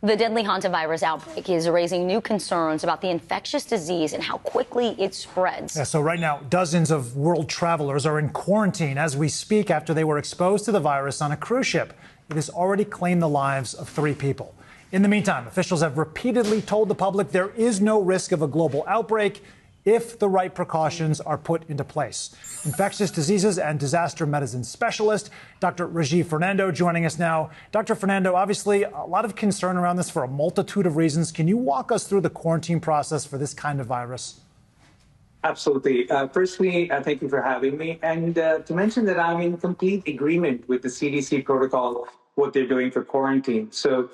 The deadly hantavirus outbreak is raising new concerns about the infectious disease and how quickly it spreads. Yeah, so right now, dozens of world travelers are in quarantine as we speak after they were exposed to the virus on a cruise ship. It has already claimed the lives of 3 people. In the meantime, officials have repeatedly told the public there is no risk of a global outbreak if the right precautions are put into place. Infectious diseases and disaster medicine specialist, Dr. Fernando, joining us now. Dr. Fernando, obviously a lot of concern around this for a multitude of reasons. Can you walk us through the quarantine process for this kind of virus? Absolutely. Firstly, thank you for having me. And to mention that I'm in complete agreement with the CDC protocol, what they're doing for quarantine. So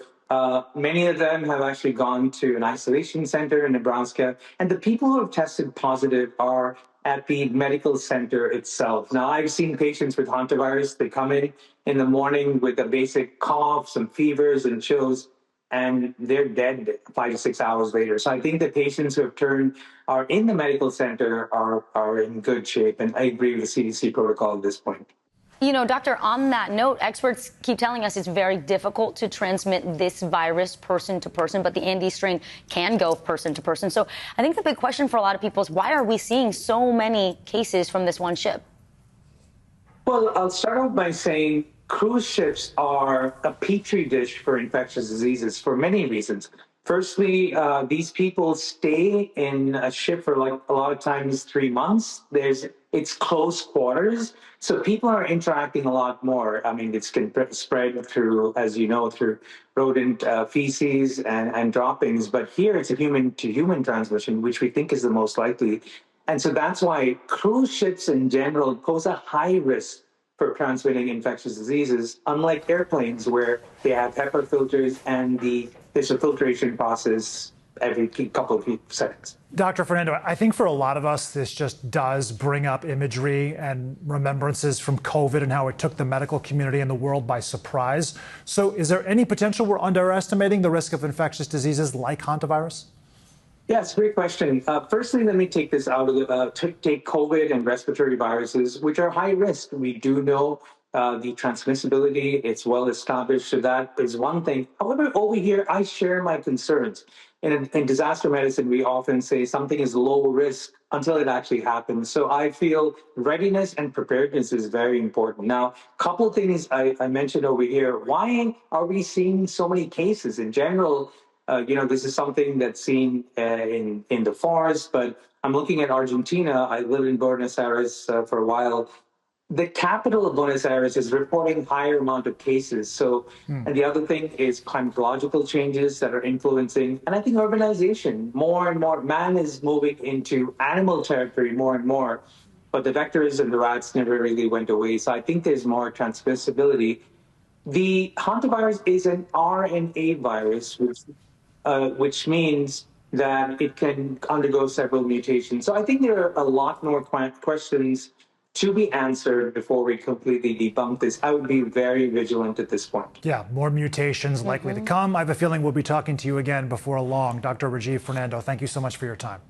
many of them have actually gone to an isolation center in Nebraska. And the people who have tested positive are at the medical center itself. Now, I've seen patients with hantavirus. They come in the morning with a basic cough, some fevers and chills, and they're dead 5 to 6 hours later. So I think the patients who are in the medical center are in good shape. And I agree with the CDC protocol at this point. You know, doctor, on that note, experts keep telling us it's very difficult to transmit this virus person to person, but the Andes strain can go person to person. So I think the big question for a lot of people is why are we seeing so many cases from this one ship? Well, I'll start off by saying cruise ships are a petri dish for infectious diseases for many reasons. Firstly, these people stay in a ship for like a lot of times 3 months. It's close quarters, so people are interacting a lot more. I mean, it's can spread through, as you know, through rodent feces and droppings. But here, it's a human-to-human transmission, which we think is the most likely. And so that's why cruise ships in general pose a high risk for transmitting infectious diseases, unlike airplanes where they have HEPA filters and there's a filtration process every couple of seconds. Dr. Fernando, I think for a lot of us, this just does bring up imagery and remembrances from COVID and how it took the medical community and the world by surprise. So is there any potential we're underestimating the risk of infectious diseases like hantavirus? Yes, great question. Firstly, let me take this out of take COVID and respiratory viruses, which are high risk. We do know the transmissibility, it's well established, so that is one thing. However, over here, I share my concerns. In disaster medicine, we often say something is low risk until it actually happens. So I feel readiness and preparedness is very important. Now, a couple of things I mentioned over here. Why are we seeing so many cases? In general, this is something that's seen in the forest, but I'm looking at Argentina. I lived in Buenos Aires for a while. The capital of Buenos Aires is reporting higher amount of cases. So, and the other thing is climatological changes that are influencing, and I think urbanization. More and more, man is moving into animal territory more and more, but the vectors and the rats never really went away. So I think there's more transmissibility. The hantavirus is an RNA virus, which means that it can undergo several mutations. So I think there are a lot more questions to be answered before we completely debunk this. I would be very vigilant at this point. Yeah, more mutations likely to come. I have a feeling we'll be talking to you again before long. Dr. Fernando, thank you so much for your time.